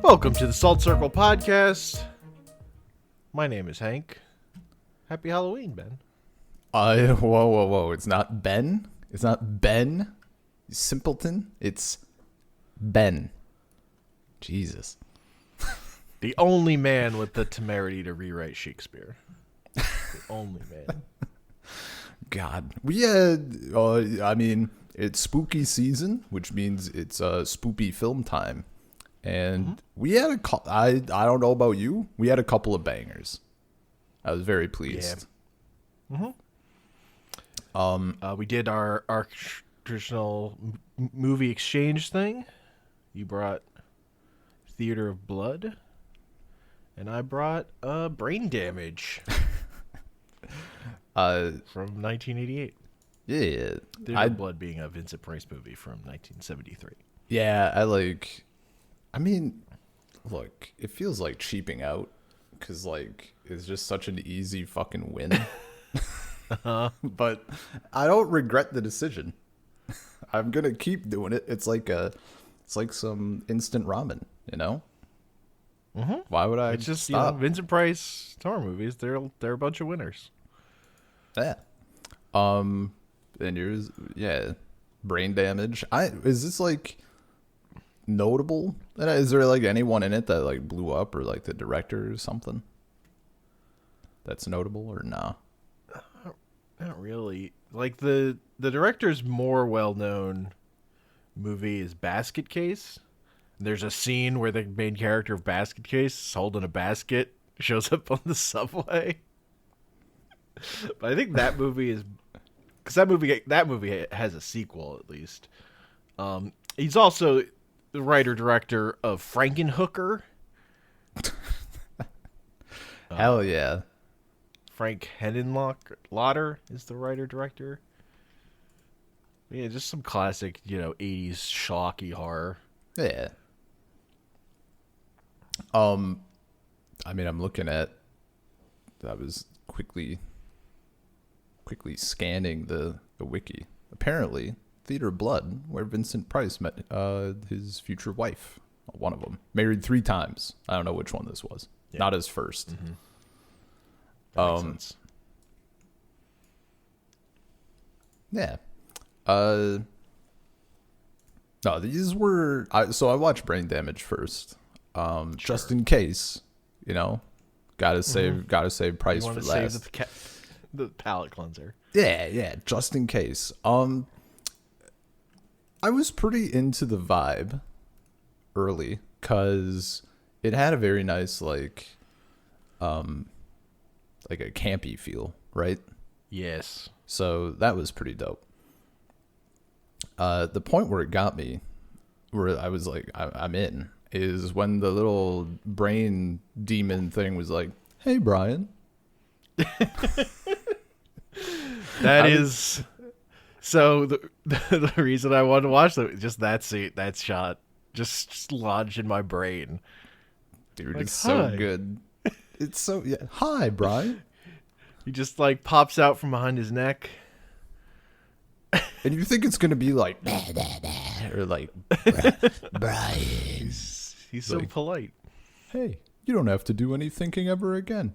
Welcome to the Salt Circle Podcast. My name is Hank. Happy Halloween, Ben. Whoa. It's not Ben. It's not Ben. You simpleton. It's Ben. Jesus. The only man with the temerity to rewrite Shakespeare. The only man. God. We had, it's spooky season, which means it's spoopy film time. And we had I don't know about you, we had a couple of bangers. I was very pleased. Yeah. We did our traditional movie exchange thing. You brought Theater of Blood, and I brought Brain Damage from 1988. Yeah. Theater of Blood being a Vincent Price movie from 1973. Yeah, look, it feels like cheaping out because, like, it's just such an easy fucking win. But I don't regret the decision. I'm gonna keep doing it. It's like some instant ramen, you know. Mm-hmm. Why would I? It's just stop? Vincent Price horror movies. They're a bunch of winners. Yeah. And yours, yeah. Brain Damage. Is this like notable? Is there like anyone in it that like blew up, or like the director or something that's notable, or nah? Not really. Like the director's more well-known movie is Basket Case. There's a scene where the main character of Basket Case is holding a basket, shows up on the subway. But I think that movie is because that movie has a sequel at least. He's also the writer-director of Frankenhooker. Hell yeah. Frank Henenlotter is the writer-director. Yeah, just some classic, 80s schlocky horror. Yeah. I'm looking at. I was quickly scanning the wiki. Apparently, Theater of Blood, where Vincent Price met his future wife, one of them, married 3 times. I don't know which one this was. Yeah. Not his first. Mm-hmm. That makes sense. Yeah. No, these were. So I watched Brain Damage first, Sure. just in case, Gotta save Price for last. Save the palate cleanser. Yeah, just in case. I was pretty into the vibe early because it had a very nice like a campy feel, right? Yes. So that was pretty dope. The point where it got me, where I was like, I'm in, is when the little brain demon thing was like, "Hey, Brian." So the reason I wanted to watch that, just that scene, that shot, just lodged in my brain. Dude, like, it's so good. It's so, yeah. Hi, Brian. He just like pops out from behind his neck. And you think it's going to be like, or like, Brian. He's so like, polite. Hey, you don't have to do any thinking ever again.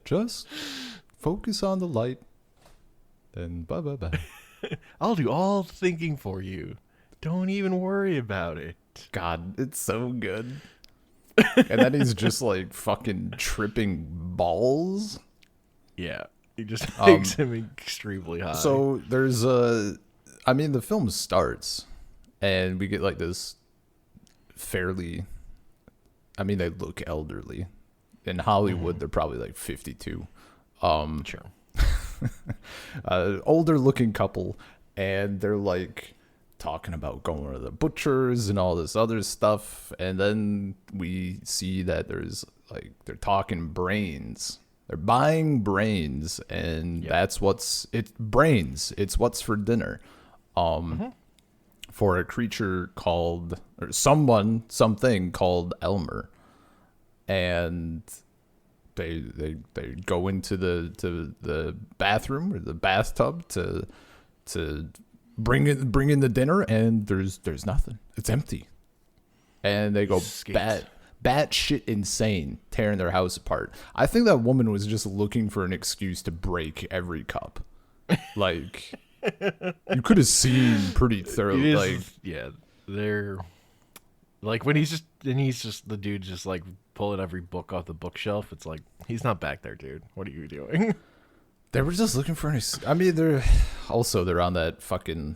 Just focus on the light and bye. I'll do all the thinking for you. Don't even worry about it. God, it's so good. And then he's just like fucking tripping balls. Yeah, he just makes him extremely high. So there's the film starts and we get like this fairly, they look elderly. In Hollywood, they're probably like 52. Sure. Older looking couple, and they're like talking about going to the butchers and all this other stuff, and then we see that there's like they're talking brains. They're buying brains, and that's brains. It's what's for dinner. For a creature called, or something called Elmer. And they go into the bathroom or the bathtub to bring in the dinner, and there's nothing. It's empty. and they go Skates. bat shit insane, tearing their house apart. I think that woman was just looking for an excuse to break every cup. Like, you could have seen pretty thoroughly. Like, yeah, they're like when he's just the dude just like pulling every book off the bookshelf. It's like he's not back there, dude. What are you doing? they were just looking for an excuse. I mean, they're on that fucking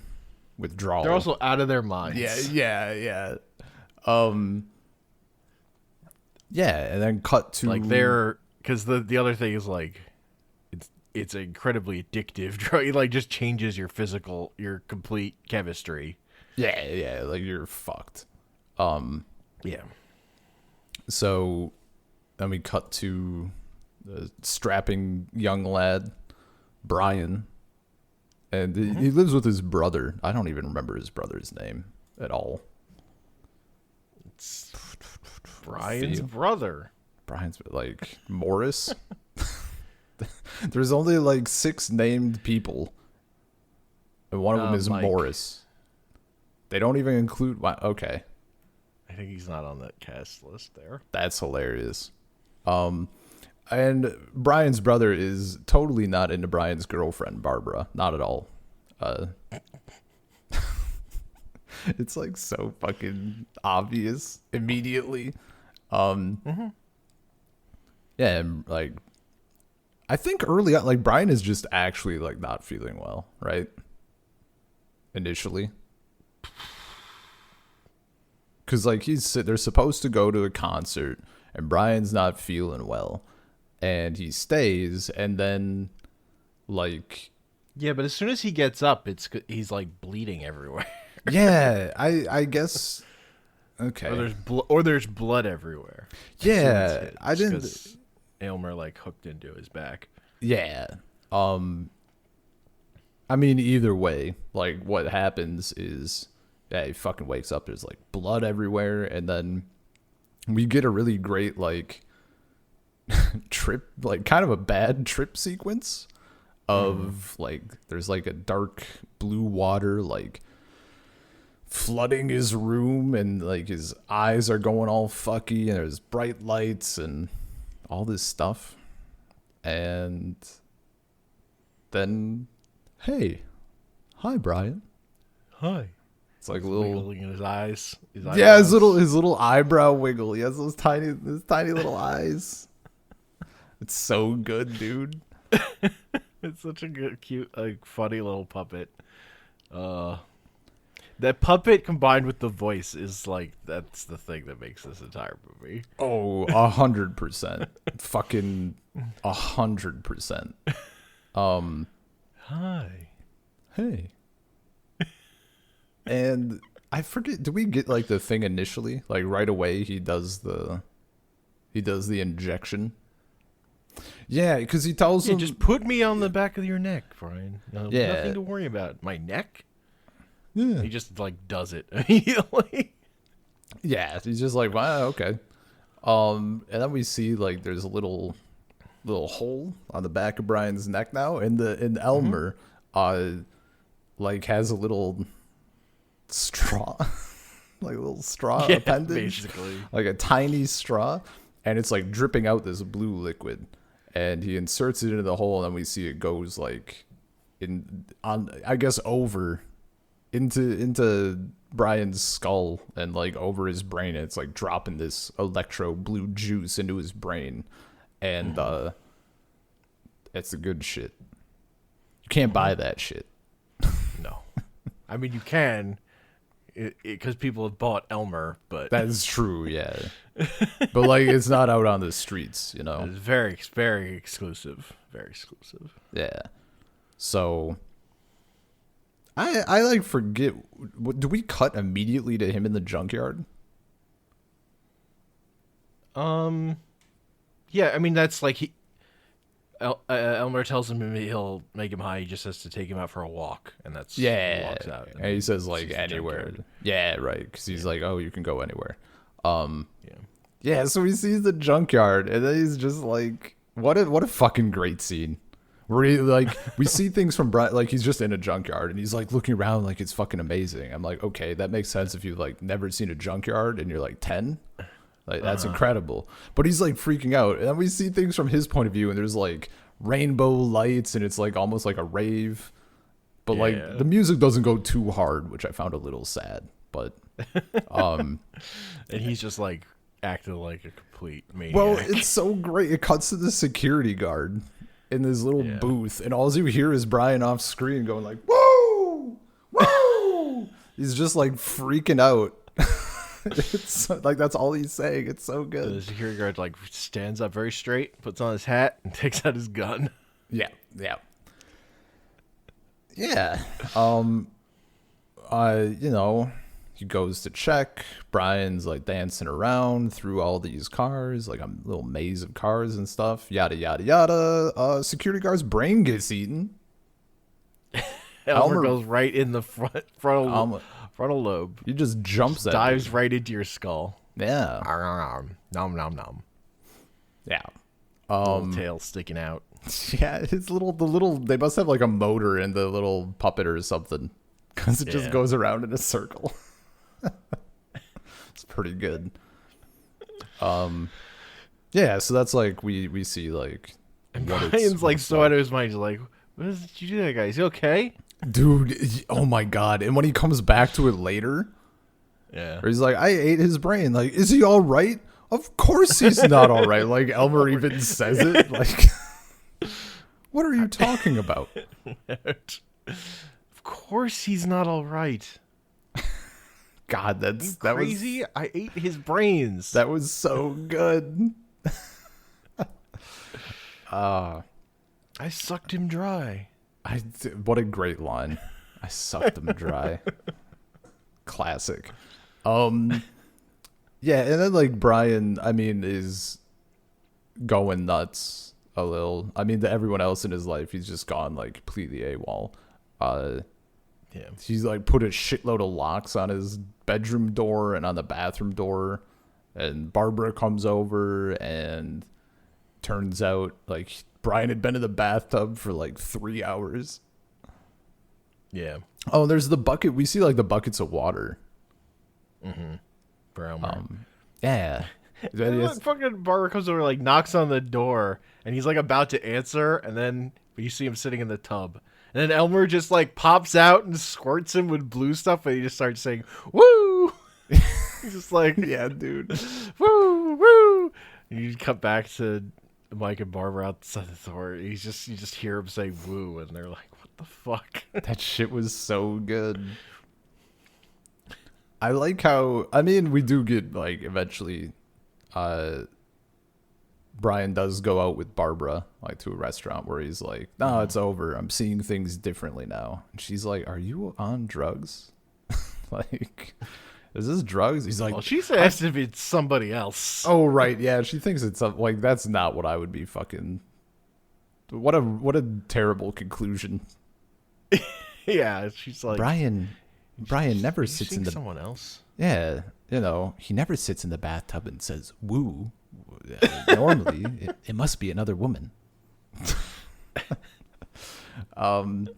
withdrawal. They're also out of their minds. Yeah. Yeah, and then cut to like because the other thing is like it's incredibly addictive drug. It like just changes your complete chemistry. Yeah, like you're fucked. Yeah. So then we cut to the strapping young lad, Brian, and he lives with his brother. I don't even remember his brother's name at all. It's Brian's brother. Brian's like Morris. There's only like 6 named people, and one of them is Mike. Morris. They don't even include. Okay, I think he's not on that cast list there. that's hilarious. And Brian's brother is totally not into Brian's girlfriend, Barbara. Not at all. It's like so fucking obvious immediately. Yeah, and like I think early on, like Brian is just actually like not feeling well, right? Initially. Cause like they're supposed to go to a concert and Brian's not feeling well. And he stays, and then like Yeah, but as soon as he gets up, he's like bleeding everywhere. yeah, I guess okay. Or there's blood everywhere. Yeah, I didn't. 'Cause Aylmer like hooked into his back. Yeah. I mean, either way, like what happens is, yeah, he fucking wakes up. There's like blood everywhere, and then we get a really great like trip, like kind of a bad trip sequence of like there's like a dark blue water like flooding his room, and like his eyes are going all fucky, and there's bright lights and all this stuff. And then, hey, hi Brian. Hi. It's like a little Wiggling in his eyes. yeah, his little eyebrow wiggle. He has those tiny little eyes. It's so good, dude. It's such a good, cute, like funny little puppet. That puppet combined with the voice is like that's the thing that makes this entire movie. Oh, 100%. Fucking 100%. Hi. Hey. And I forget, do we get like the thing initially? Like right away he does the injection. Yeah, because he tells him Just put me on the back of your neck, Brian. Yeah. Nothing to worry about. My neck? yeah. He just like does it immediately. Yeah, he's just like, wow, okay. And then we see like there's a little hole on the back of Brian's neck now, and Elmer like has a little straw, like a little straw appendage, basically. like a tiny straw, and it's like dripping out this blue liquid, and he inserts it into the hole, and then we see it goes like I guess over into Brian's skull and like over his brain. It's like dropping this electro blue juice into his brain, and it's the good shit. You can't buy that shit. No. I mean, you can, because people have bought Elmer, but That is true, yeah. But like, it's not out on the streets, you know. it's very, very exclusive. Very exclusive. Yeah. So I like forget. Do we cut immediately to him in the junkyard? Yeah, I mean that's like Elmer tells him he'll make him high. He just has to take him out for a walk, and that's he Yeah. walks out. And he says like sees the anywhere. junkyard. Yeah, right. Because he's like, oh, you can go anywhere. Yeah. Yeah. So he sees the junkyard, and then he's just like, what a fucking great scene. Where he, like, we see things from Brian, like he's just in a junkyard and he's like looking around like it's fucking amazing. I'm like, okay, that makes sense if you've like never seen a junkyard and you're like 10. Like that's incredible. But he's like freaking out. And then we see things from his point of view and there's like rainbow lights and it's like almost like a rave. But like the music doesn't go too hard, which I found a little sad. But and he's just like acting like a complete maniac. well, it's so great. It cuts to the security guard in this little booth, and all you hear is Brian off screen going like, "Whoa, whoa!" He's just like freaking out. It's like that's all he's saying. It's so good. The security guard like stands up very straight, puts on his hat, and takes out his gun. Yeah. You know, he goes to check. Brian's like dancing around through all these cars, like a little maze of cars and stuff. Yada yada yada. Security guard's brain gets eaten. Elmer goes right in the frontal lobe. He just jumps at dives you. right into your skull. Yeah. Nom nom nom. Yeah. Little tail sticking out. Yeah, they must have like a motor in the little puppet or something, because it just goes around in a circle. It's pretty good. Yeah, so that's like we see like Brian's like so out of his mind. He's like, "What did you do, to that guy? Is he okay?" Dude, oh my god! And when he comes back to it later, where he's like, "I ate his brain." Like, is he all right? Of course he's not all right. Like Elmer even says it. Like, what are you talking about? Of course he's not all right. God, that was crazy. I ate his brains. That was so good. I sucked him dry. What a great line. I sucked him dry. Classic. Yeah, and then like Brian, I mean, is going nuts a little. I mean, to everyone else in his life, he's just gone like completely AWOL. He's like put a shitload of locks on his bedroom door and on the bathroom door, and Barbara comes over, and turns out like Brian had been in the bathtub for like 3 hours. Yeah. Oh, there's the bucket. We see like the buckets of water. Mm-hmm. For Elmer. Yeah. Fucking Barbara comes over, like knocks on the door, and he's like about to answer, and then you see him sitting in the tub. And then Elmer just like pops out and squirts him with blue stuff, and he just starts saying, "Woo!" He's just like, yeah, dude. Woo, woo. And you cut back to Mike and Barbara outside the door. You just hear him say "woo," and they're like, "What the fuck?" That shit was so good. I like how, I mean, we do get like eventually, Brian does go out with Barbara like to a restaurant where he's like, "No, it's over. I'm seeing things differently now." And she's like, "Are you on drugs?" Like, is this drugs? He's like, well, she says to be somebody else. "Oh, right. Yeah." She thinks it's like, that's not what I would be fucking. What a terrible conclusion. Yeah. She's like, Brian never sits in the someone else. Yeah, you know, he never sits in the bathtub and says "woo." Normally, it must be another woman. And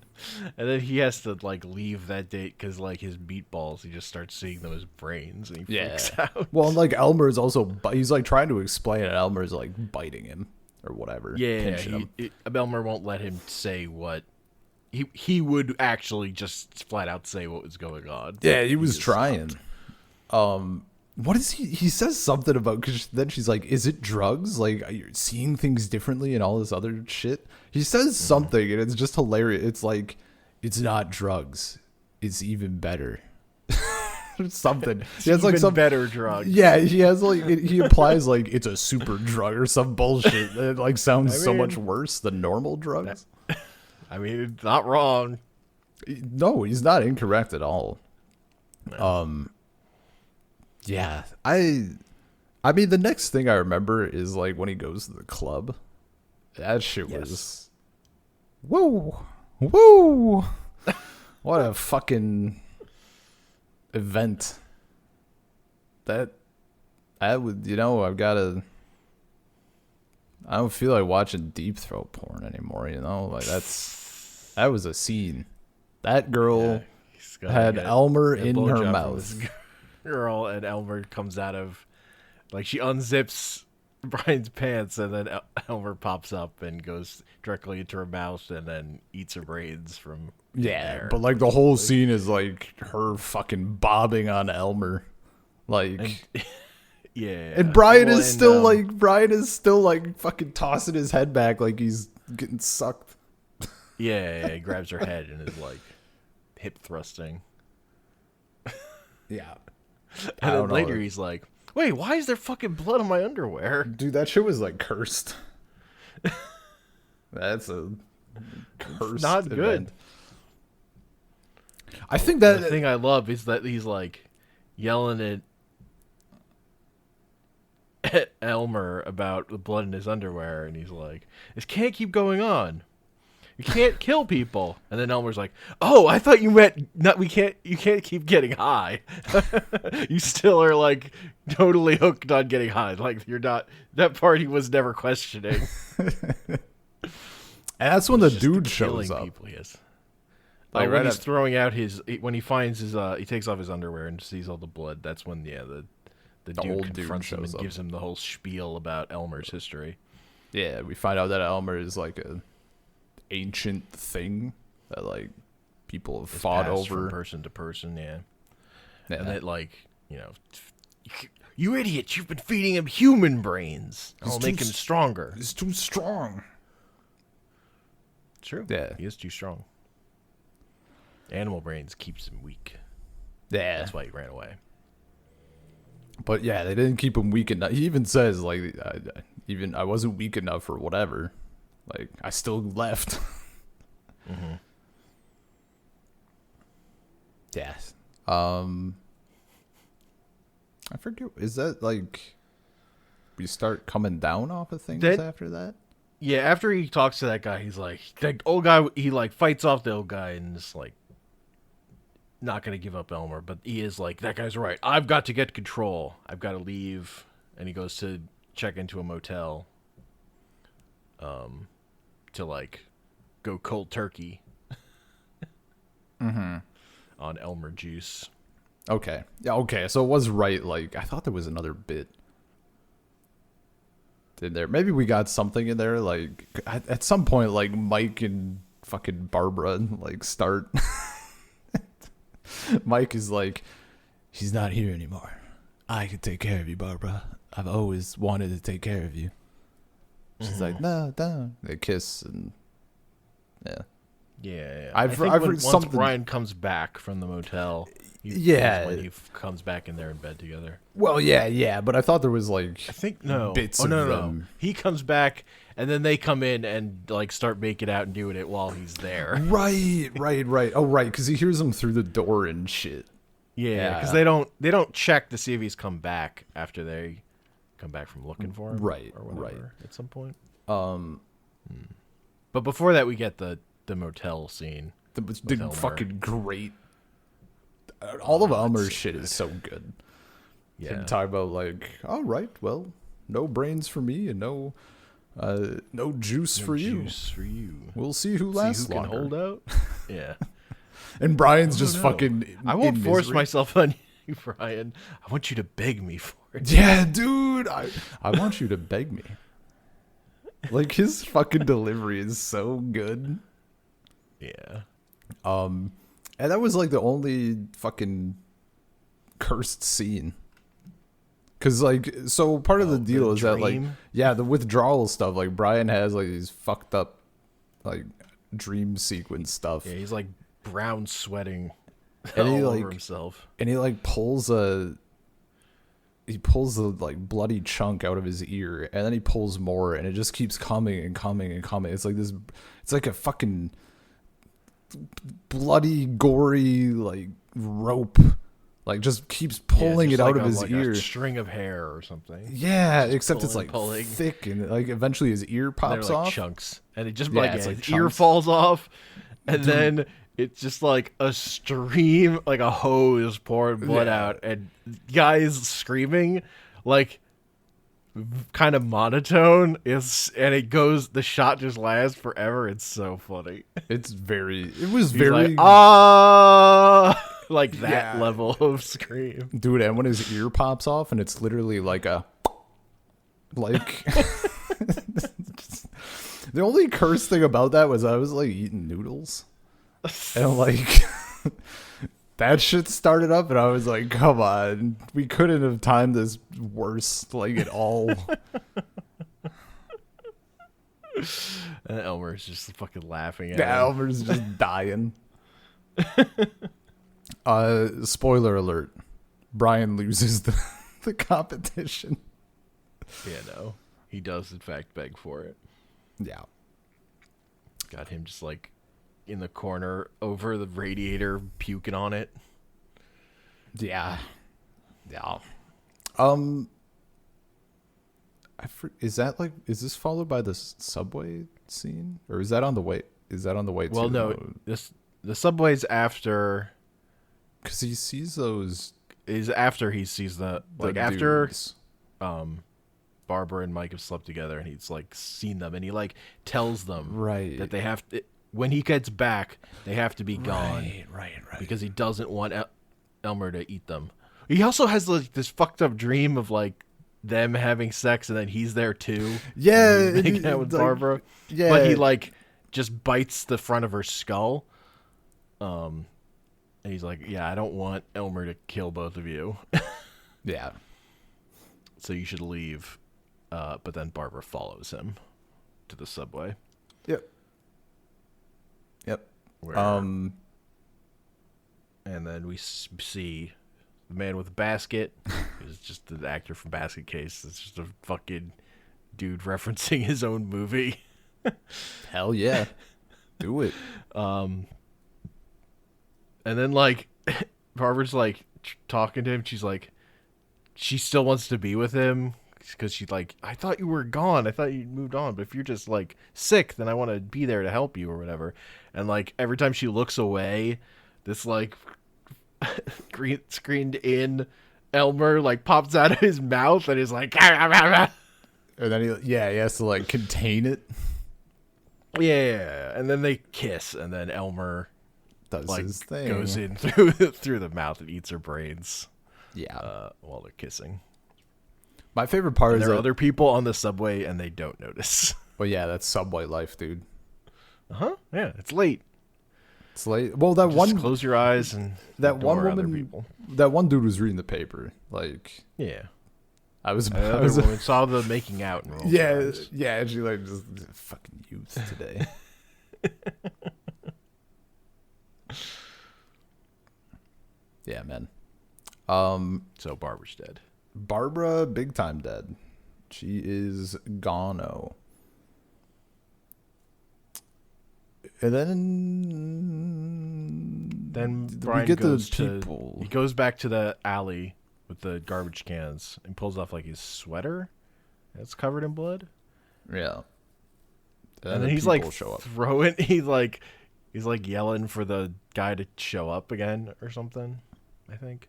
then he has to like leave that date because like his meatballs, he just starts seeing them as brains, and he freaks out. Well, and like Elmer's also, he's like trying to explain it. Elmer's like biting him or whatever. Yeah, Elmer won't let him say what. He would actually just flat out say what was going on. Yeah, he was trying. What is he? He says something about, because then she's like, "Is it drugs? Like, you're seeing things differently and all this other shit." He says something, and it's just hilarious. It's like, "It's not drugs. It's even better." Something. He has like some better drug. Yeah, he has like he implies like it's a super drug or some bullshit. It like sounds so much worse than normal drugs. I mean, it's not wrong. No, he's not incorrect at all. No. Yeah, I mean, the next thing I remember is like when he goes to the club. That shit was, woo, woo. What a fucking event. That would, I've got to. I don't feel like watching deep throat porn anymore. You know, like that was a scene. That girl had Elmer in her mouth. Girl, and Elmer comes out of, like, she unzips Brian's pants, and then Elmer pops up and goes directly into her mouth, and then eats her brains from there. But like the whole scene is like her fucking bobbing on Elmer, like. And Brian is still like fucking tossing his head back like he's getting sucked. Yeah, he grabs her head and is like hip thrusting. Yeah. And then later he's like, wait, why is there fucking blood on my underwear? Dude, that shit was like cursed. That's a cursed not event. good. I think that the thing I love is that he's like yelling at Elmer about the blood in his underwear, and he's like, this can't keep going on. You can't kill people. And then Elmer's like, oh, I thought you meant you can't keep getting high. You still are like totally hooked on getting high. Like, you're not, that part he was never questioning. And that's when the dude shows up. People, yes. Like when he's throwing out when he finds his he takes off his underwear and sees all the blood, that's when the dude confronts him and gives him the whole spiel about Elmer's history. Yeah, we find out that Elmer is like a ancient thing that like people have fought over from person to person. Yeah. And that, like, you know, you idiot, you've been feeding him human brains. I'll make him stronger. He's too strong. True. Yeah, he is too strong. Animal brains keeps him weak. Yeah, that's why he ran away. But yeah, they didn't keep him weak enough. He even says, like, I wasn't weak enough or whatever. Like, I still left. Mm-hmm. Yeah. I forget. Is that, like, we start coming down off of things after that? Yeah, after he talks to that guy, he's like, that old guy, he, like, fights off the old guy and is, like, not going to give up Elmer, but he is like, that guy's right. I've got to get control. I've got to leave. And he goes to check into a motel to, like, go cold turkey on Elmer juice. Okay. Yeah, okay. So it was right. Like, I thought there was another bit in there. Maybe we got something in there. Like, at some point, like, Mike and fucking Barbara, like, start... Mike is like, he's not here anymore. I can take care of you, Barbara. I've always wanted to take care of you. She's like, no, don't. They kiss and yeah. I've heard once something. Brian comes back from the motel, when he comes back in there in bed together. Well, yeah, but I thought there was like I think bits of of them. No. He comes back and then they come in and like start making out and doing it while he's there. Right. Oh, right, because he hears them through the door and shit. Yeah, because they don't check to see if he's come back after they come back from looking for him, right? Or whatever, at some point. But before that, we get the motel scene. The fucking great. All of Elmer's shit is so good. Yeah, and talk about like, all right, well, no brains for me and no juice for you. We'll see who lasts who longer. Can hold out. Yeah. And Brian's just fucking. I won't force myself on you, Brian. I want you to beg me for it. Yeah, dude. I want you to beg me. Like, his fucking delivery is so good. Yeah. And that was like the only fucking cursed scene. Cause like, so part of the deal is that like, yeah, the withdrawal stuff. Like, Brian has like these fucked up, like, dream sequence stuff. Yeah, he's like brown sweating and all he over like himself. And he like pulls the like bloody chunk out of his ear, and then he pulls more, and it just keeps coming and coming and coming. It's like this. It's like a fucking bloody, gory like rope. Like, just keeps pulling it out of his ear. A string of hair or something. Yeah, except it's like thick, and like eventually his ear pops like off. Chunks, and it just like ear falls off, and then it's just like a stream, like a hose pouring blood out, and guys screaming. Like, kind of monotone, and the shot just lasts forever. It's so funny. It was He's very like, ah, like that Yeah. level of scream. dude, and when his ear pops off and it's literally like a like the only curse thing about that was I was like eating noodles and like that shit started up and I was like, come on, we couldn't have timed this worse like at all. And Elmer's just fucking laughing at Yeah, him. Elmer's just dying. Spoiler alert. Brian loses the competition. Yeah, no. He does, in fact, beg for it. Yeah. Got him just, like, in the corner over the radiator, puking on it. Yeah. Yeah. Is this followed by the subway scene? Or is that on the way? Well, no. The subway's after... Because he sees those... Is after he sees after dudes. Barbara and Mike have slept together and he's like seen them and he like tells them Right. that they have to, when he gets back they have to be gone Right. because he doesn't want Elmer to eat them. He also has like this fucked up dream of like them having sex and then he's there too. Yeah. Making out with like, Barbara. Yeah. But he like just bites the front of her skull. And he's like, yeah, I don't want Elmer to kill both of you. Yeah. So you should leave. But then Barbara follows him to the subway. Yep. Where, Um. and then we see the man with the basket is just the actor from Basket Case. It's just a fucking dude referencing his own movie. Hell yeah. Do it. And then like Barbara's like talking to him. She's like, she still wants to be with him because she's like, I thought you were gone. I thought you moved on. But if you're just like sick, then I want to be there to help you or whatever. And like every time she looks away, this like green screened in Elmer like pops out of his mouth and is like, And then he has to like contain it. yeah. And then they kiss, and then Elmer Does like his thing. goes in through the mouth and eats her brains. Yeah. While they're kissing. My favorite part And is there are that, other people on the subway and they don't notice. well, yeah, that's subway life, dude. Yeah, it's late. It's late. Well, that Just one close your eyes and that one ignore other woman, people. that one dude was reading the paper. Like Yeah. I was, Another woman saw the making out and rolled her yeah, eyes. yeah. And she like just fucking youth today. Yeah, man. So Barbara's dead. Barbara, big time dead. She is gone. And Then we Brian get goes the people. he goes back to the alley with the garbage cans and pulls off like his sweater that's covered in blood. Yeah. And the then he's people like show up. throwing he's like yelling for the guy to show up again or something, I think.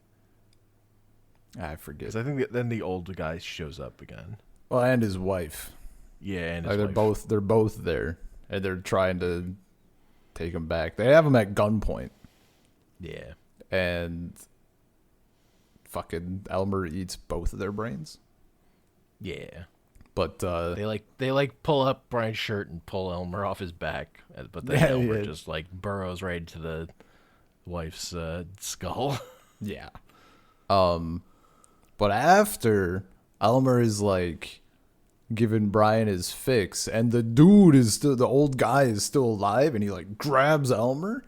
I forget. Because I think then the old guy shows up again. Well, and his wife. Yeah, and Like his wife. they're both there, and they're trying to take him back. They have him at gunpoint, Yeah. and fucking Elmer eats both of their brains. Yeah. But They pull up Brian's shirt and pull Elmer off his back, but then Yeah, Elmer yeah. just like burrows right into the wife's skull. yeah. But after Elmer is like giving Brian his fix, and the old guy is still alive, and he like grabs Elmer,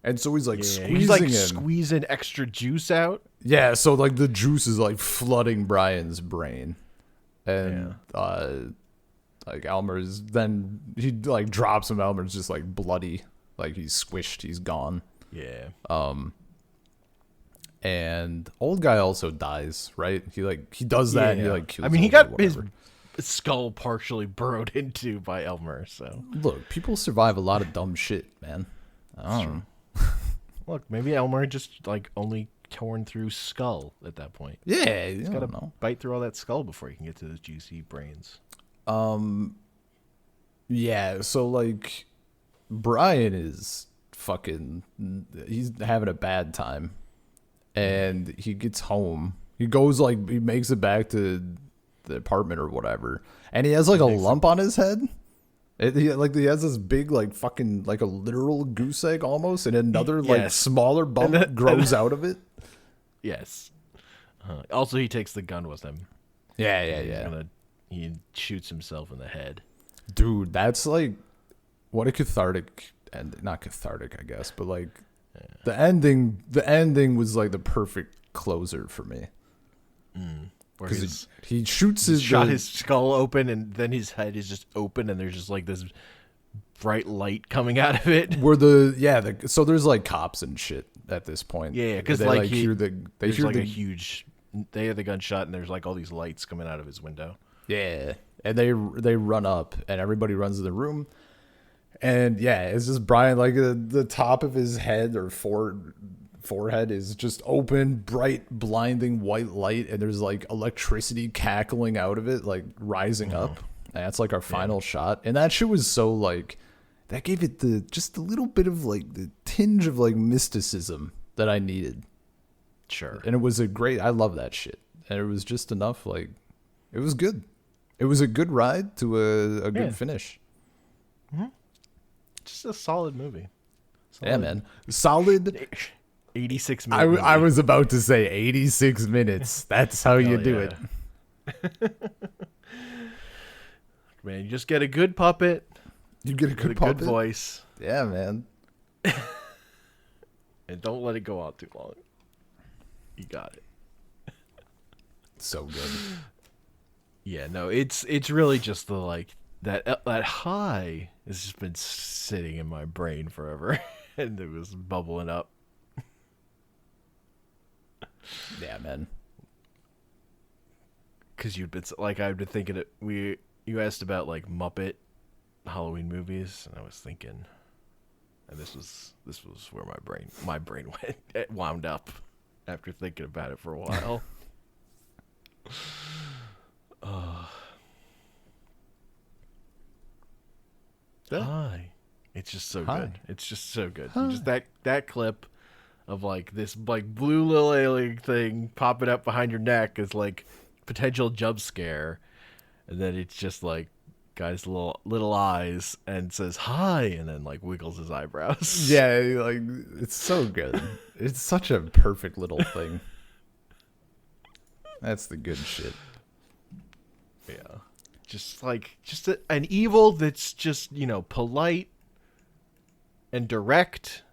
and so he's like squeezing he's like him. squeezing extra juice out. Yeah, so like the juice is like flooding Brian's brain. And like Elmer's then he like drops him. Elmer's just like bloody, like he's squished, he's gone. Yeah. And old guy also dies, right? He does that and he like kills. I mean, he Elmer, got his whatever. skull partially burrowed into by Elmer, so Look, people survive a lot of dumb shit, man. I don't know. look, maybe Elmer just like only torn through skull at that point. Yeah, He's got to bite through all that skull before he can get to those juicy brains. Yeah, so like Brian is fucking he's having a bad time. And he gets home. He goes like he makes it back to the apartment or whatever. And he has like a lump on his head. He has this big like fucking like a literal goose egg almost, and another like smaller bump grows out of it. Yes. Also, he takes the gun with him. Yeah. He shoots himself in the head. Dude, that's like what a cathartic and not cathartic, I guess, but like the ending was like the perfect closer for me. Because he shoots his shot his skull open, and then his head is just open, and there's just like this bright light coming out of it. So there's like cops and shit at this point. Yeah, because they like hear a huge. They hear the gunshot, and there's like all these lights coming out of his window. Yeah, and they run up, and everybody runs to the room. And yeah, it's just Brian, like the top of his head or forehead is just open, bright, blinding white light, and there's like electricity cackling out of it, like rising up. And that's like our final shot. And that shit was so like, that gave it just a little bit of like the tinge of like mysticism that I needed. Sure. And it was I love that shit. And it was just enough, like, it was good. It was a good ride to a good finish. Mm-hmm. Just a solid movie. Yeah, man. Solid 86 minutes. I was about to say 86 minutes. That's how you do it. Man, you just get a good puppet. You get a good puppet. Good voice. Yeah, man. And don't let it go out too long. You got it. So good. Yeah, no, it's really just the like that high has just been sitting in my brain forever, and it was bubbling up. Yeah, man. Because you'd been like I've been thinking it. You asked about like Muppet Halloween movies, and I was thinking, and this was where my brain went. It wound up after thinking about it for a while. Hi. It's just so good. It's just so good. Just that clip of like this like blue little alien thing popping up behind your neck is like potential jump scare, and then it's just like guy's little eyes and says hi, and then like wiggles his eyebrows. Yeah, like it's so good. It's such a perfect little thing. That's the good shit. Yeah. Just an evil that's just, polite and direct,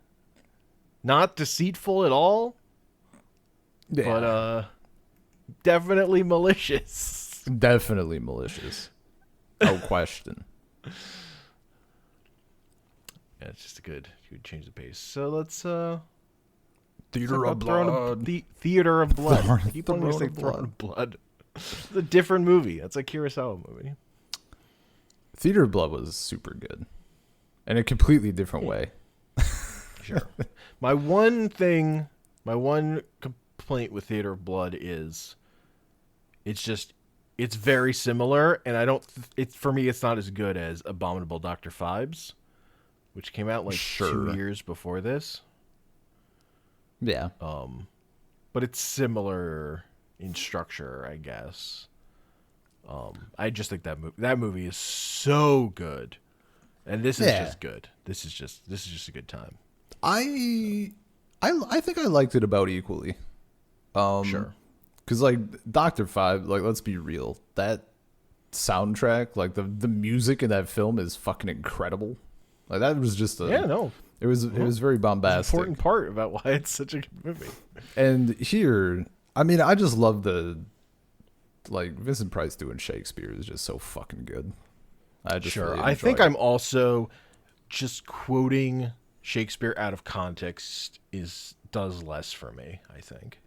not deceitful at all, but definitely malicious. Definitely malicious. No question. Yeah, it's just a good change the pace. So let's Theater of Blood. The Theater of Blood. I keep wanting to say Throne of Blood. It's a different movie. That's a Kurosawa movie. Theater of Blood was super good. In a completely different way. Sure. My one complaint with Theater of Blood is it's very similar, and for me it's not as good as Abominable Dr. Phibes, which came out like 2 years before this. Yeah. But it's similar in structure, I guess. I just think that movie is so good, and this is just good. This is just a good time. I think I liked it about equally. Sure. Because like Dr. Phibes, like let's be real, that soundtrack, like the music in that film is fucking incredible. Like that was just It was very bombastic. It's an important part about why it's such a good movie. And here, I mean, I just love Vincent Price doing Shakespeare is just so fucking good. I think I'm also just quoting Shakespeare out of context does less for me, I think.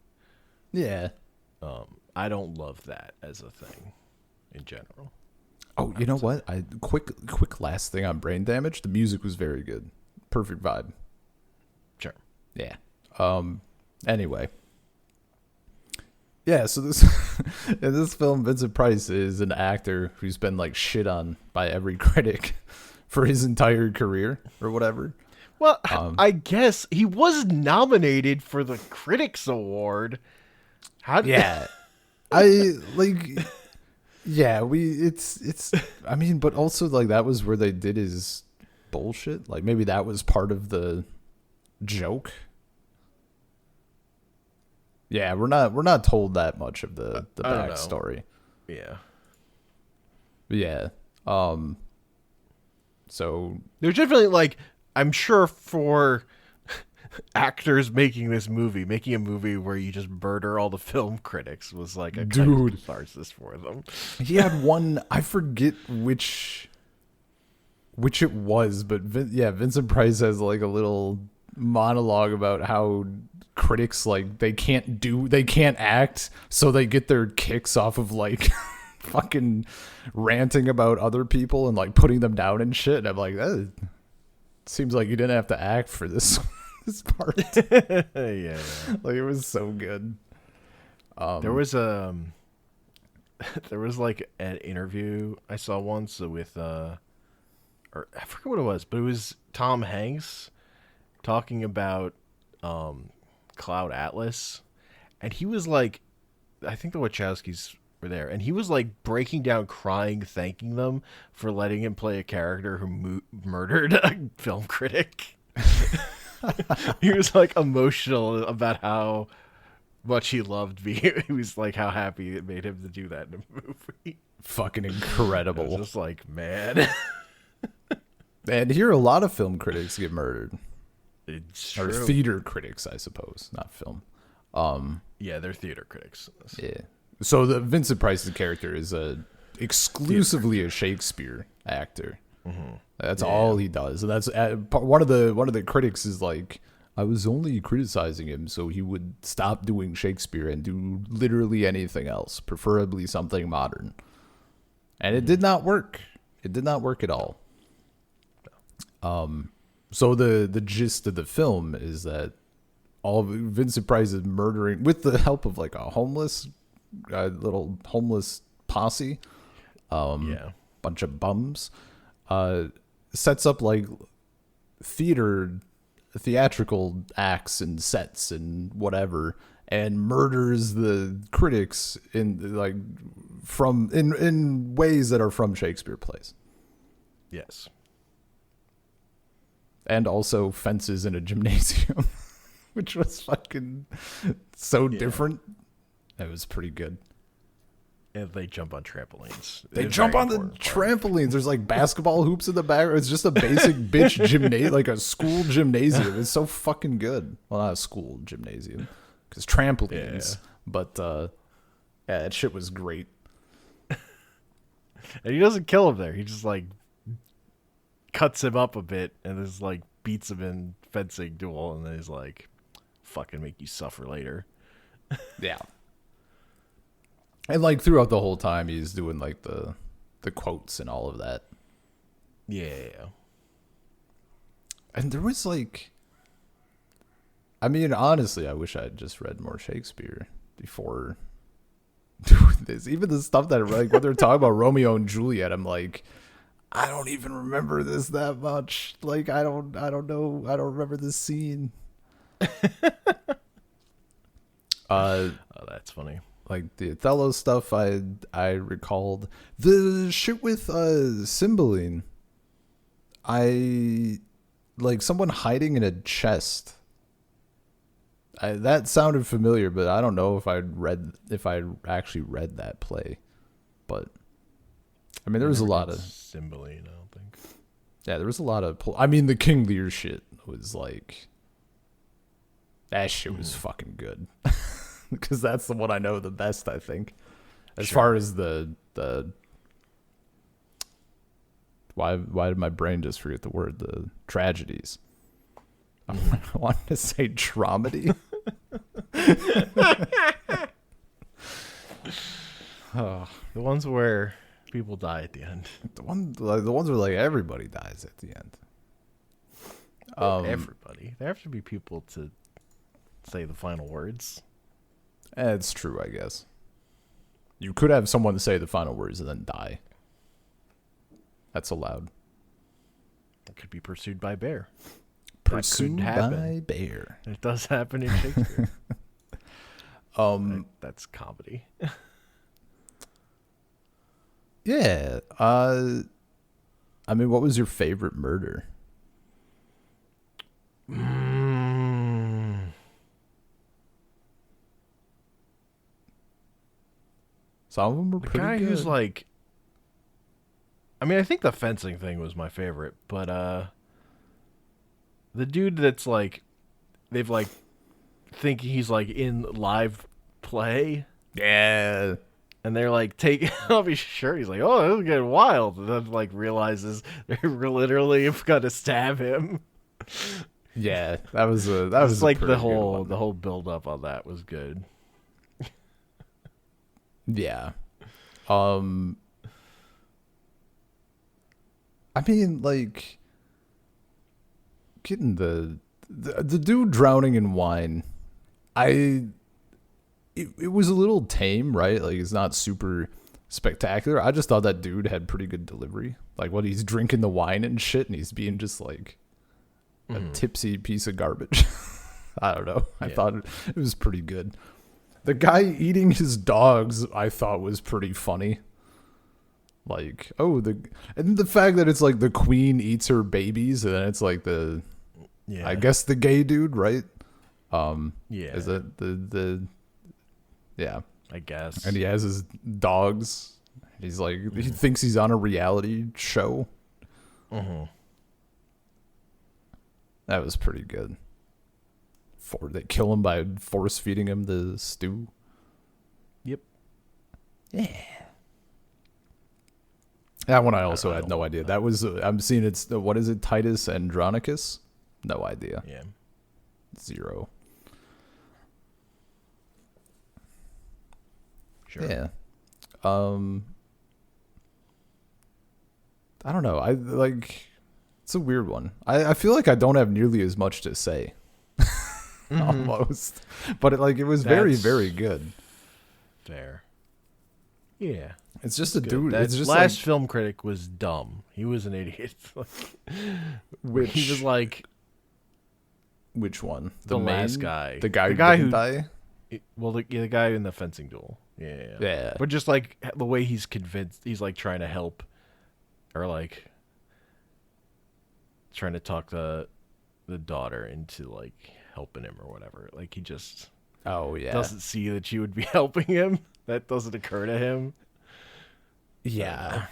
Yeah. I don't love that as a thing in general. Oh, you know what? Quick last thing on Brain Damage. The music was very good. Perfect vibe. Sure. Yeah. Anyway, Yeah, so this in this film, Vincent Price is an actor who's been like shit on by every critic for his entire career or whatever. Well, I guess he was nominated for the Critics Award. How? Yeah, I like. Yeah, it's. I mean, but also like that was where they did his bullshit. Like maybe that was part of the joke. Yeah, we're not told that much of the backstory. Yeah. Yeah. So There's definitely like, I'm sure for actors making a movie where you just murder all the film critics was like a kind of catharsis for them. he had one, I forget which it was, but Vincent Price has like a little monologue about how critics like they can't act, so they get their kicks off of like fucking ranting about other people and like putting them down and shit. And I'm like, that seems like you didn't have to act for this this part. Yeah. Like it was so good. There was there was like an interview I saw once with or I forget what it was, but it was Tom Hanks talking about Cloud Atlas, and he was like, I think the Wachowskis were there, and he was like breaking down, crying, thanking them for letting him play a character who murdered a film critic. He was like emotional about how much he loved being. He was like how happy it made him to do that in a movie. Fucking incredible. It was just like, man. And here a lot of film critics get murdered. It's or true. theater critics, I suppose, not film. Yeah, they're theater critics. Yeah. So the Vincent Price's character is exclusively a Shakespeare actor. Mm-hmm. That's all he does, and that's one of the critics is like, I was only criticizing him so he would stop doing Shakespeare and do literally anything else, preferably something modern. And it did not work. It did not work at all. So the gist of the film is that all of Vincent Price is murdering with the help of like a little homeless posse, bunch of bums, sets up like theatrical acts and sets and whatever, and murders the critics in like in ways that are from Shakespeare plays. Yes. And also fences in a gymnasium, which was fucking so different. It was pretty good. And they jump on trampolines. They jump on the trampolines. There's like basketball hoops in the back. It's just a basic bitch gymnasium, like a school gymnasium. It's so fucking good. Well, not a school gymnasium, because trampolines. Yeah. But yeah, that shit was great. And he doesn't kill him there. He just like cuts him up a bit and just like beats him in fencing duel, and then he's like, fucking make you suffer later. Yeah. And like throughout the whole time he's doing like the quotes and all of that. Yeah. And there was like, I mean, honestly, I wish I had just read more Shakespeare before doing this. Even the stuff that like when they're talking about Romeo and Juliet, I'm like, I don't even remember this that much. Like I don't know. I don't remember this scene. Oh, that's funny. Like the Othello stuff, I recalled the shit with Cymbeline. I like someone hiding in a chest. That sounded familiar, but I don't know if I actually read that play. But I mean, there was a lot of Cymbeline. I don't think. Yeah, there was a lot of. I mean, the King Lear shit was like, that shit was fucking good. Because that's the one I know the best, I think. As far as the why did my brain just forget the word? The tragedies. I wanted to say dramedy. Oh, the ones where people die at the end. The ones where like everybody dies at the end. Everybody. There have to be people to say the final words. It's true, I guess. You could have someone say the final words and then die. That's allowed. It could be pursued by bear. Pursued by bear. It does happen in Shakespeare. That's comedy. Yeah. I mean, what was your favorite murder? Some of them were The pretty guy good. who's like, I mean, I think the fencing thing was my favorite, but the dude that's like, they've like, think he's like in live play, and they're like taking off his shirt. He's like, "Oh, this is getting wild," and then like realizes they're literally gonna stab him. Yeah, that was Like pretty the good one. whole build up on that was good. Yeah. I mean, like, getting the dude drowning in wine. It was a little tame, right? Like, it's not super spectacular. I just thought that dude had pretty good delivery. Like, what, he's drinking the wine and shit, and he's being just like a tipsy piece of garbage. I don't know. I thought it was pretty good. The guy eating his dogs, I thought, was pretty funny. Like, and the fact that it's like the queen eats her babies, and then it's like I guess the gay dude, right? Is it the I guess. and he has his dogs. He's like, he thinks he's on a reality show. That was pretty good. They kill him by force feeding him the stew. Yep. Yeah. That one I also had no idea. That was I'm seeing it's what is it, Titus Andronicus? No idea. Yeah. 0. Sure. Yeah. I don't know. I like it's a weird one. I feel like I don't have nearly as much to say. Almost. But it was very, very good. Fair. Yeah. It's just a dude. That It's just last like, film critic was dumb. He was an idiot. which He was like which one? the last guy. The guy who didn't die? The guy in the fencing duel. Yeah. Yeah. But just like the way he's convinced, he's like trying to help, or like trying to talk the daughter into like helping him or whatever. Like he just doesn't see that she would be helping him. That doesn't occur to him. Yeah.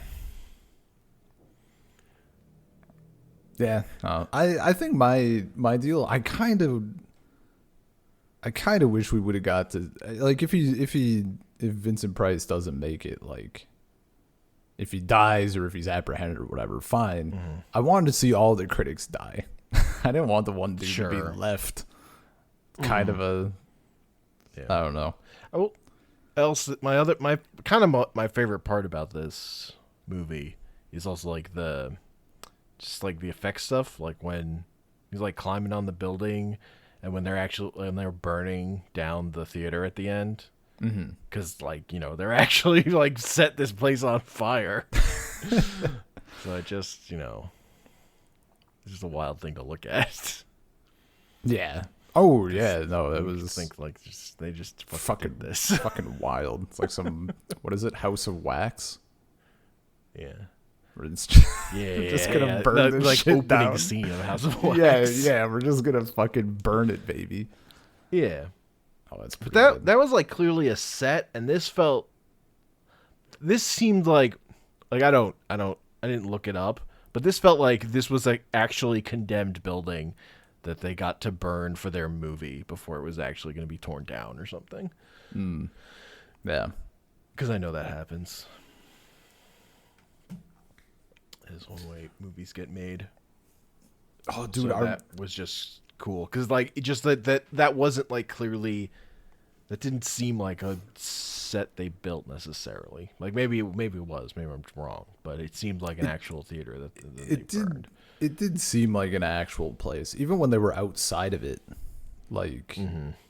Yeah. I think my deal, I kind of wish we would have got to, like, if Vincent Price doesn't make it, like if he dies or if he's apprehended or whatever, fine. I wanted to see all the critics die. I didn't want the one dude to be left. Kind of a I don't know. Oh, my favorite part about this movie is also like the effect stuff, like when he's like climbing on the building and when they're burning down the theater at the end, because like, you know, they're actually like set this place on fire. So it just, you know, it's just a wild thing to look at. Yeah. Oh yeah, no, it was they just fucking did this. fucking wild. It's like some what is it, House of Wax? Yeah. We're just Just gonna burn this like shit opening down. scene of House of Wax. Yeah, we're just gonna fucking burn it, baby. Yeah. Oh, that's But pretty good. that was like clearly a set, and this seemed like I didn't look it up, but this felt like this was like actually condemned building that they got to burn for their movie before it was actually going to be torn down or something. Yeah. Because I know that happens. Is one way movies get made. Oh, dude, So that was just cool because like it just that wasn't like clearly, that didn't seem like a set they built necessarily. Like maybe it was, maybe I'm wrong, but it seemed like an actual theater that they burned. It did seem like an actual place, even when they were outside of it. Like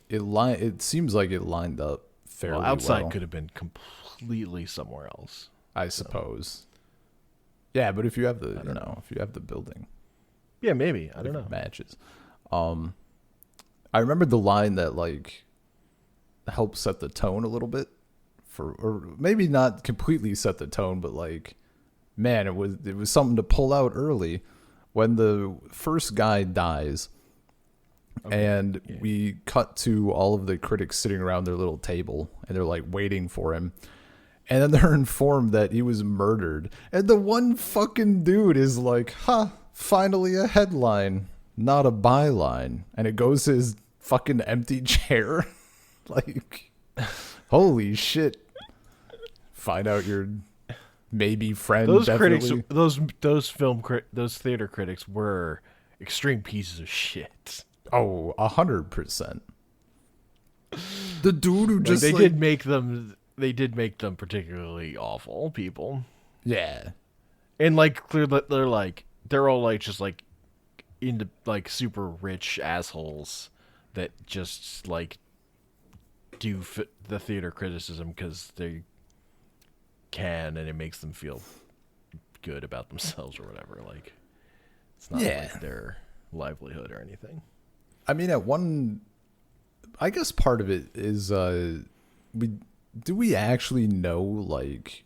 it seems like it lined up fairly Outside well. could have been completely somewhere else. I suppose. Yeah, but if you have the if you have the building, Yeah, maybe. I if don't it know. matches. I remember the line that like helped set the tone a little bit or maybe not completely set the tone, but like, man, it was something to pull out early when the first guy dies. Okay. And we cut to all of the critics sitting around their little table and they're like waiting for him. And then they're informed that he was murdered. And the one fucking dude is like, finally a headline, not a byline. And it goes to his fucking empty chair. Like, holy shit. Find out your maybe friend. Those definitely. critics, those theater critics were extreme pieces of shit. Oh, 100%. The dude who just they did make them particularly awful people. Yeah. And like clearly they're all like just like into like super rich assholes that just like do the theater criticism because they can and it makes them feel good about themselves or whatever. Like it's not like their livelihood or anything. I mean, I guess part of it is we actually know, like,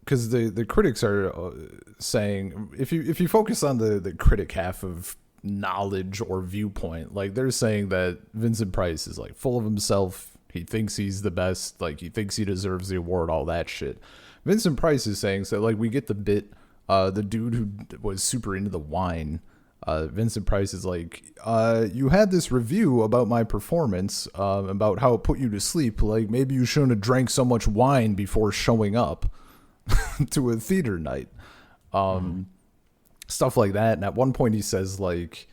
because the critics are saying if you focus on the critic half of knowledge or viewpoint, like they're saying that Vincent Price is like full of himself. He thinks he's the best. Like he thinks he deserves the award. All that shit. Vincent Price is saying so. Like we get the bit. The dude who was super into the wine. Vincent Price is like, you had this review about my performance, about how it put you to sleep. Like, maybe you shouldn't have drank so much wine before showing up to a theater night. Stuff like that. And at one point he says, like,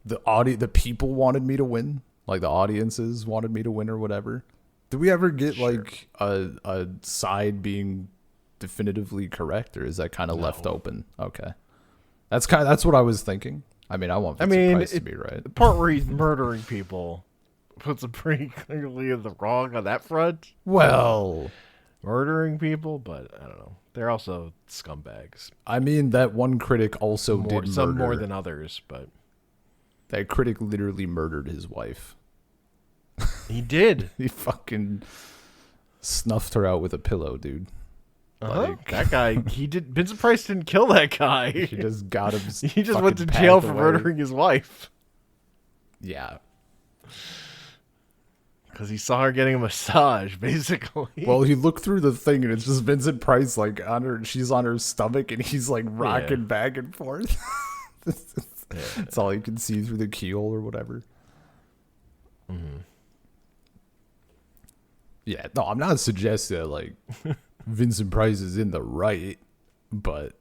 the people wanted me to win. Like, the audiences wanted me to win or whatever. Do we ever get, like, a side being definitively correct, or is that kind of left open? Okay. That's what I was thinking. I mean, I want Vincent Price to be right. The part where he's murdering people puts him pretty clearly in the wrong on that front. Well, murdering people, but I don't know. They're also scumbags. I mean, that one critic also did murder. Some more than others, but that critic literally murdered his wife. He did. He fucking snuffed her out with a pillow, dude. Like, that guy, Vincent Price didn't kill that guy. He just got him. He just went to jail for murdering his wife. Yeah. Because he saw her getting a massage, basically. Well, he looked through the thing and it's just Vincent Price, like, she's on her stomach and he's like rocking back and forth. That's all you can see through the keyhole or whatever. Mm-hmm. Yeah, no, I'm not suggesting that, like, Vincent Price is in the right, but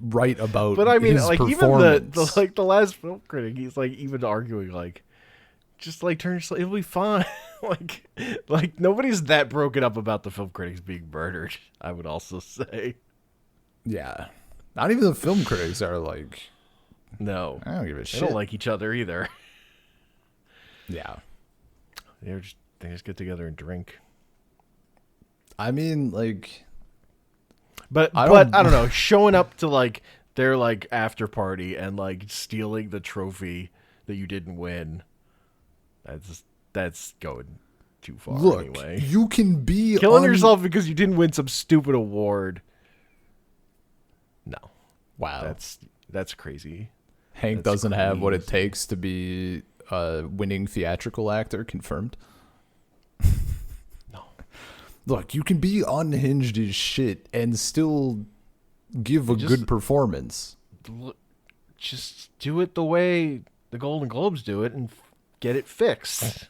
right about. But I mean, his like performance. even the last film critic, he's like even arguing like, just like turn yourself, it'll be fine. like nobody's that broken up about the film critics being murdered. I would also say. Yeah, not even the film critics are like. No, I don't give a shit. They don't like each other either. Yeah, they just get together and drink. I mean, like, but I don't know. Showing up to like their like after party and like stealing the trophy that you didn't win. That's going too far. Look, anyway. You can be killing yourself because you didn't win some stupid award. No, wow, that's crazy. Hank doesn't have what it takes to be a winning theatrical actor. Confirmed. Look, you can be unhinged as shit and still give a good performance. Just do it the way the Golden Globes do it and get it fixed.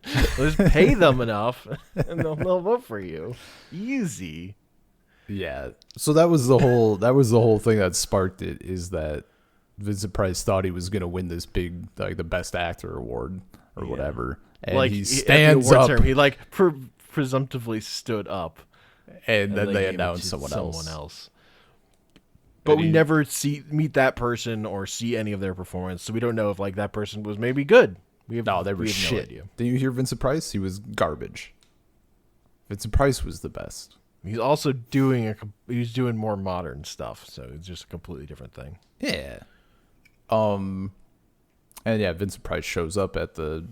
Just pay them enough and they'll vote for you. Easy. Yeah. So that was the whole thing that sparked it, is that Vincent Price thought he was going to win this big, like, the best actor award or whatever. And like, he stands up. He like presumptively stood up, and then they announced someone else. But we never meet that person or see any of their performance, so we don't know if like that person was maybe good. They were shit. No idea. Did you hear Vincent Price? He was garbage. Vincent Price was the best. He's also he's doing more modern stuff, so it's just a completely different thing. Yeah. And yeah, Vincent Price shows up at the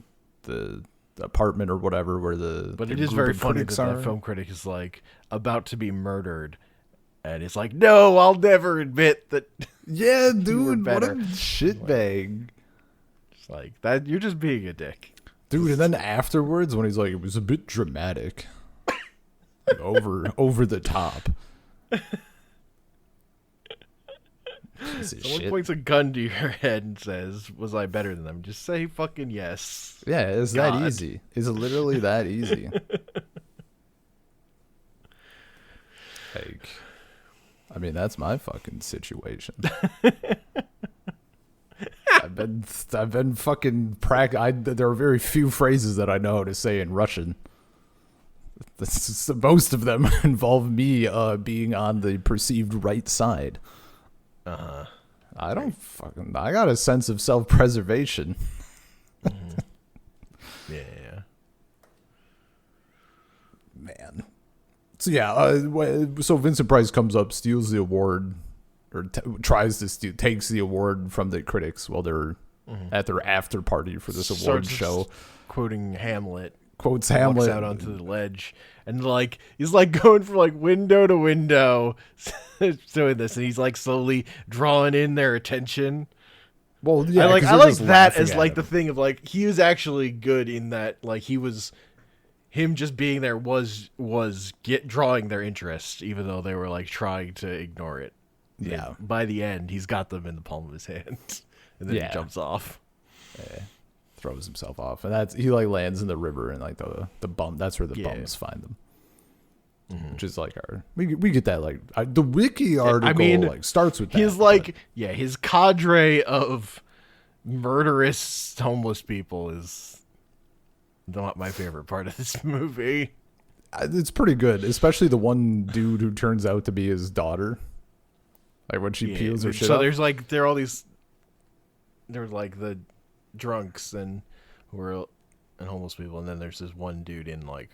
apartment or whatever where But the it is group very of funny critics that film critic is like about to be murdered, and it's like, no, I'll never admit that. Yeah, were dude, what a better. shitbag. It's like that. You're just being a dick. Dude, and then afterwards when he's like, it was a bit dramatic. Like over the top. Someone points a gun to your head and says, "Was I better than them?" Just say fucking yes. Yeah, it's God. that easy. It's literally that easy. Like, I mean, that's my fucking situation. I've been fucking there are very few phrases that I know how to say in Russian. Most of them involve me being on the perceived right side. I got a sense of self-preservation. Yeah. Man. So yeah, so Vincent Price comes up, steals the award, or tries to steal, takes the award from the critics while they're at their after party for this award show. Quoting Hamlet. Quotes Hamlet. Walks out onto the ledge and like he's like going from like window to window doing this, and he's like slowly drawing in their attention. Well, yeah, I like that as like the thing of like he was actually good in that, like him just being there was drawing their interest, even though they were like trying to ignore it. Yeah. And by the end, he's got them in the palm of his hand, and then he jumps off. Yeah. Throws himself off, and he like lands in the river, and like the bum. That's where the bums find them. Which is like we get that like the wiki article like starts with that. He's like his cadre of murderous homeless people is not my favorite part of this movie. It's pretty good, especially the one dude who turns out to be his daughter. Like when she peels her shit. So up. there's like there's like the drunks and homeless people, and then there's this one dude in like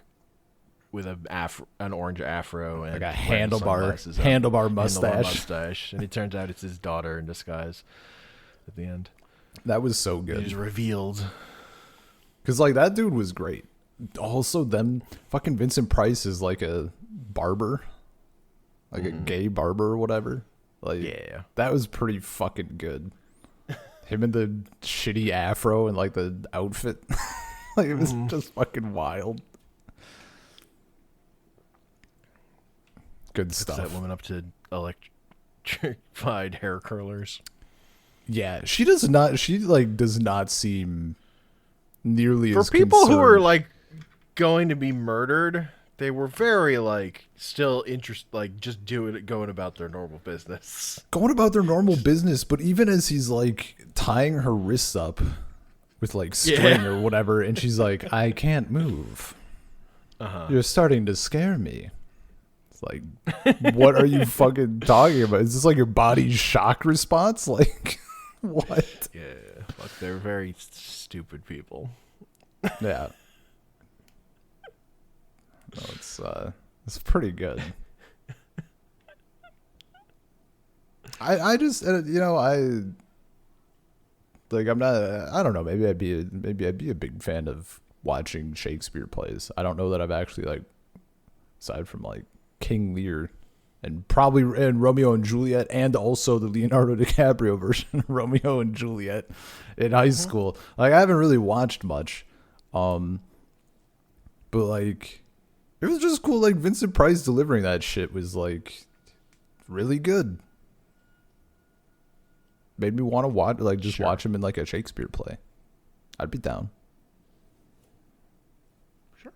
with an orange afro and like a handlebar mustache, and it turns out it's his daughter in disguise at the end. That was so good. He's revealed because like that dude was great. Also, fucking Vincent Price is like a barber, like a gay barber or whatever. Like that was pretty fucking good. Him in the shitty afro and like the outfit. Like it was just fucking wild. Good stuff. That woman up to electrified hair curlers. Yeah, she does not seem nearly as for people concerned. who are like going to be murdered. They were very like still like just going about their normal business. But even as he's like tying her wrists up with like string or whatever, and she's like, "I can't move. You're starting to scare me." It's like, what are you fucking talking about? Is this like your body's shock response? Like, what? Yeah, fuck, they're very stupid people. Yeah. No, it's pretty good. I just I'm not, I don't know, maybe I'd be a big fan of watching Shakespeare plays. I don't know that I've actually like, aside from like King Lear and Romeo and Juliet, and also the Leonardo DiCaprio version of Romeo and Juliet in high school. Like I haven't really watched much. But like it was just cool. Like Vincent Price delivering that shit was like really good. Made me want to watch him in like a Shakespeare play. I'd be down. Sure.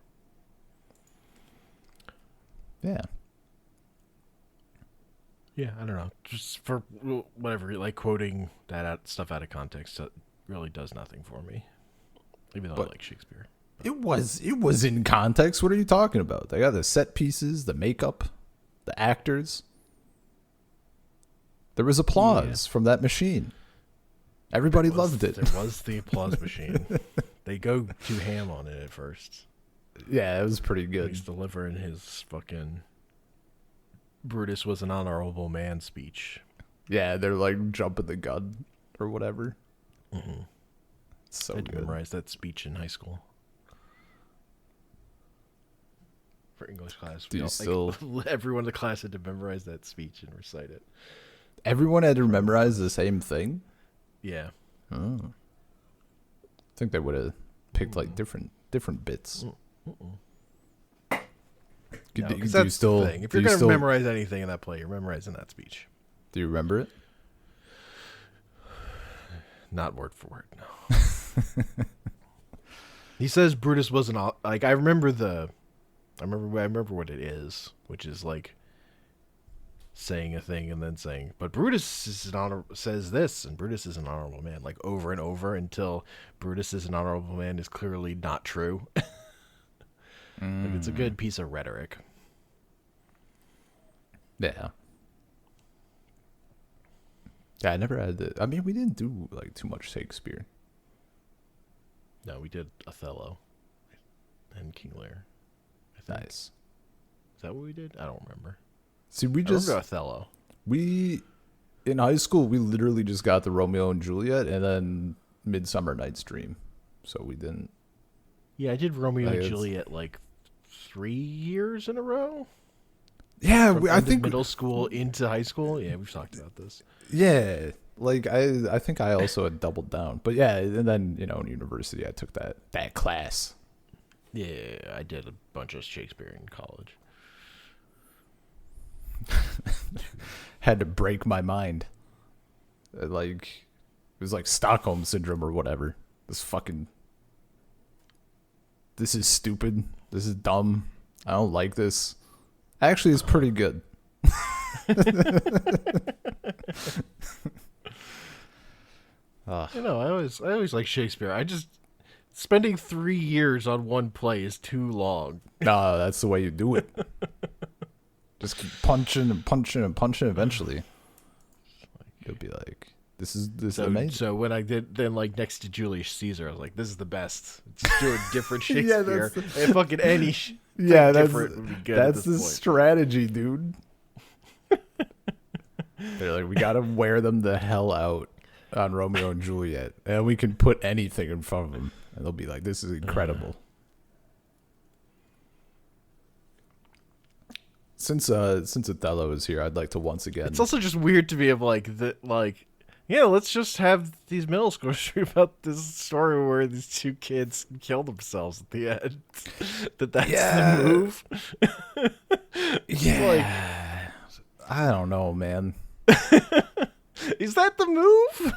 Yeah. Yeah, I don't know. Just for whatever, like quoting that stuff out of context, that really does nothing for me. Even though I like Shakespeare. It was in context. What are you talking about? They got the set pieces, the makeup, the actors. There was applause from that machine. Everybody loved it. There was the applause machine. They go too ham on it at first. Yeah, it was pretty He's good. delivering his fucking Brutus was an honorable man speech. Yeah, they're like jumping the gun or whatever. Mm-hmm. So I had to good. memorize that speech in high school. For English class. Do you still... Everyone in the class had to memorize that speech and recite it. Everyone had to memorize the same thing? Yeah. Oh. I think they would have picked like different bits. No, Do 'cause you that's still, the thing. If do you're you going to still, memorize anything in that play, you're memorizing that speech. do you remember it? Not word for word, no. He says Brutus wasn't like I remember what it is, which is like saying a thing and then saying, but Brutus is says this, and Brutus is an honorable man, like over and over until Brutus is an honorable man is clearly not true. Like, it's a good piece of rhetoric. Yeah. Yeah, I never had I mean, we didn't do like too much Shakespeare. No, we did Othello and King Lear. I think. Nice. Is that what we did? I don't remember. See, we I just remember Othello. in high school we literally just got the Romeo and Juliet and then Midsummer Night's Dream. So we didn't. Yeah, I did Romeo Like, and it's- Juliet like 3 years in a row. Yeah, From I end of think middle school into high school. Yeah, we've talked about this. yeah, like I think I also had doubled down. But yeah, and then, you know, in university I took that class. Yeah, I did a bunch of Shakespeare in college. Had to break my mind. Like it was like Stockholm syndrome or whatever. This is stupid. This is dumb. I don't like this. Actually, it's pretty good. You know, I always like Shakespeare. I just spending 3 years on one play is too long. No, that's the way you do it. Just keep punching and punching and punching. Eventually, you'll be like, "This is amazing." So when I did then like next to Julius Caesar, I was like, "This is the best." Just do a different Yeah, Shakespeare. that's And fucking any Yeah, different would be good. that's at the this point. strategy, dude. They're like, we gotta wear them the hell out on Romeo and Juliet, and we can put anything in front of them, and they'll be like, "This is incredible." Since Othello is here, I'd like to once again. It's also just weird to me of yeah, let's just have these middle schoolers read about this story where these two kids kill themselves at the end. That's Yeah. the move. Yeah, I don't know, man. Is that the move?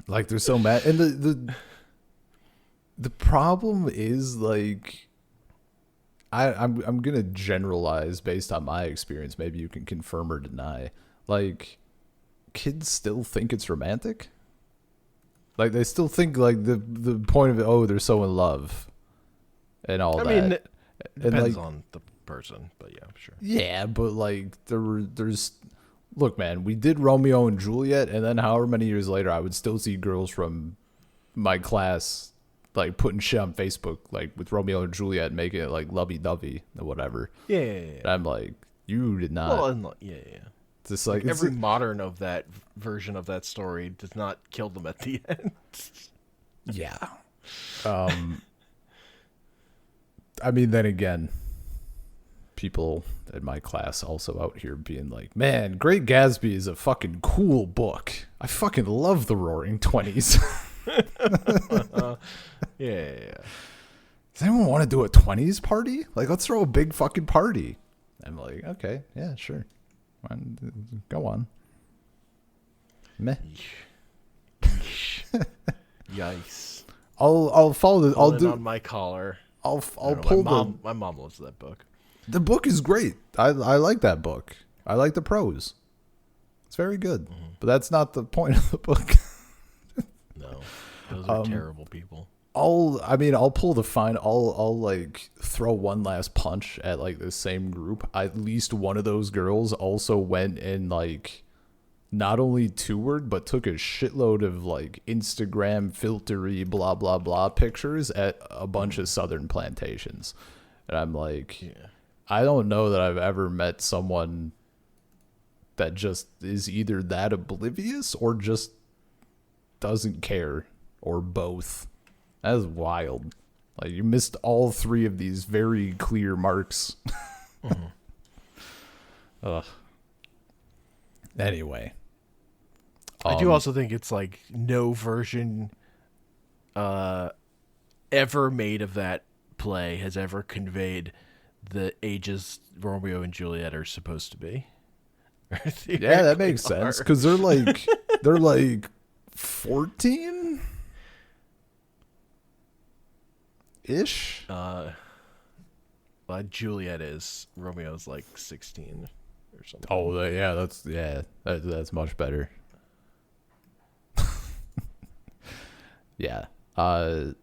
Like they're so mad, and the problem is like, I'm gonna generalize based on my experience. Maybe you can confirm or deny. Like, kids still think it's romantic. Like they still think like the point of it. Oh, they're so in love, and all I that. mean, it And, depends like, on the person, but yeah, sure. yeah, but like there's look, man, we did Romeo and Juliet, and then however many years later, I would still see girls from my class like putting shit on Facebook, like with Romeo and Juliet, making it like lovey-dovey or whatever. Yeah. And I'm like, you did not. Well, and, yeah. Just like Every modern of that version of that story does not kill them at the end. yeah. I mean, then again, people in my class also out here being like, man, Great Gatsby is a fucking cool book. I fucking love the Roaring '20s. Yeah. Does anyone want to do a '20s party? Like, let's throw a big fucking party. I'm like, okay, yeah, sure. Go on. Meh. Yikes. I'll follow the. I'll Pulling do. on my collar. I'll I don't know, pull my mom loves that book. the book is great. I like that book. I like the prose. It's very good. But that's not the point of the book. No, those are terrible people. I'll pull the fine. I'll like throw one last punch at like the same group. At least one of those girls also went and like not only toured, but took a shitload of like Instagram filtery blah blah blah pictures at a bunch of southern plantations. And I'm like, I don't know that I've ever met someone that just is either that oblivious or just doesn't care, or both. That is wild. Like, you missed all three of these very clear marks. Ugh. Anyway, I do also think it's like no version ever made of that play has ever conveyed the ages Romeo and Juliet are supposed to be. yeah, that makes sense, because they're like 14 ish. Juliet is. Romeo's like 16 or something. Oh, yeah, that's much better. Yeah. And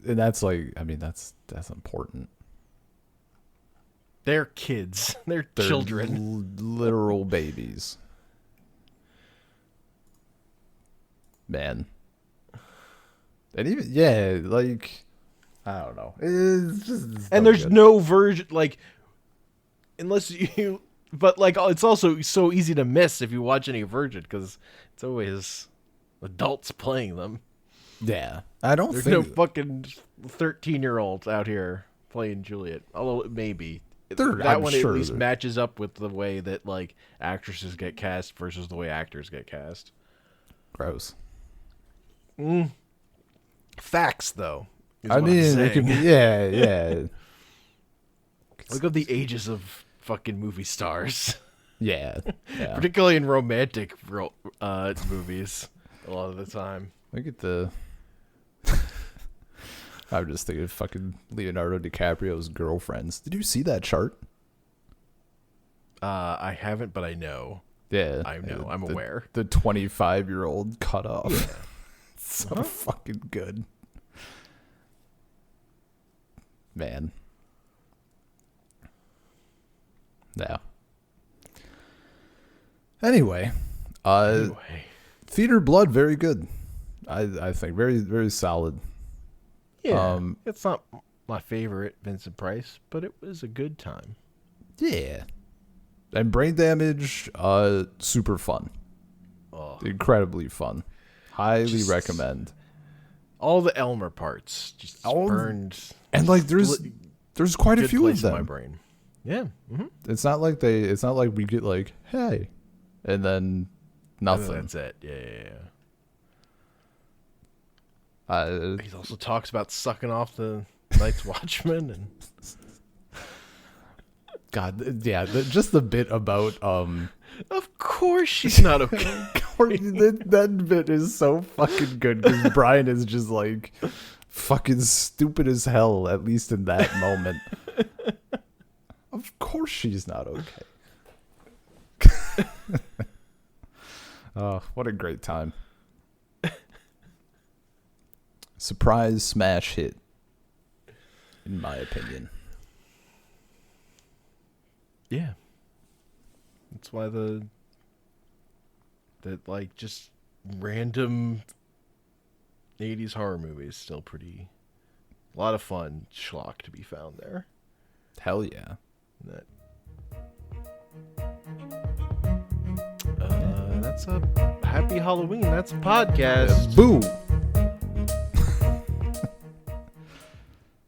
that's like, I mean, that's important. They're kids. They're children. Literal babies. Man. And even, yeah, like, I don't know. And there's no version, like, unless you, but like, it's also so easy to miss if you watch any version, because it's always adults playing them. Yeah. I don't There's think. no fucking 13-year-olds out here playing Juliet. Although, maybe. That I'm one sure at least matches up with the way that, like, actresses get cast versus the way actors get cast. Gross. Facts, though. I mean, it could be, yeah. Look at the ages of fucking movie stars. Yeah. Particularly in romantic movies, a lot of the time. Look at the. I'm just thinking of fucking Leonardo DiCaprio's girlfriends. Did you see that chart? I haven't, but I know. Yeah. I know. I'm aware. The 25-year-old cut off. Yeah. So fucking good. Man. Yeah. Anyway. Theater Blood, very good. I think very, very solid. Yeah. It's not my favorite Vincent Price, but it was a good time. Yeah. And Brain Damage, super fun. Oh. Incredibly fun. Highly recommend. All the Elmer parts just burned. And like there's quite a few of them. In my brain. Yeah. Mm-hmm. It's not like we get like, hey, and then nothing. That's it. Yeah. He also talks about sucking off the Night's Watchman and God, yeah, just the bit about Of course she's not okay. that bit is so fucking good because Brian is just like fucking stupid as hell, at least in that moment. Of course she's not okay. Oh, what a great time. Surprise smash hit, in my opinion. Yeah. That's why that like just random 80s horror movies still pretty a lot of fun schlock to be found there. Hell yeah. That's a happy Halloween. That's a podcast. Boo.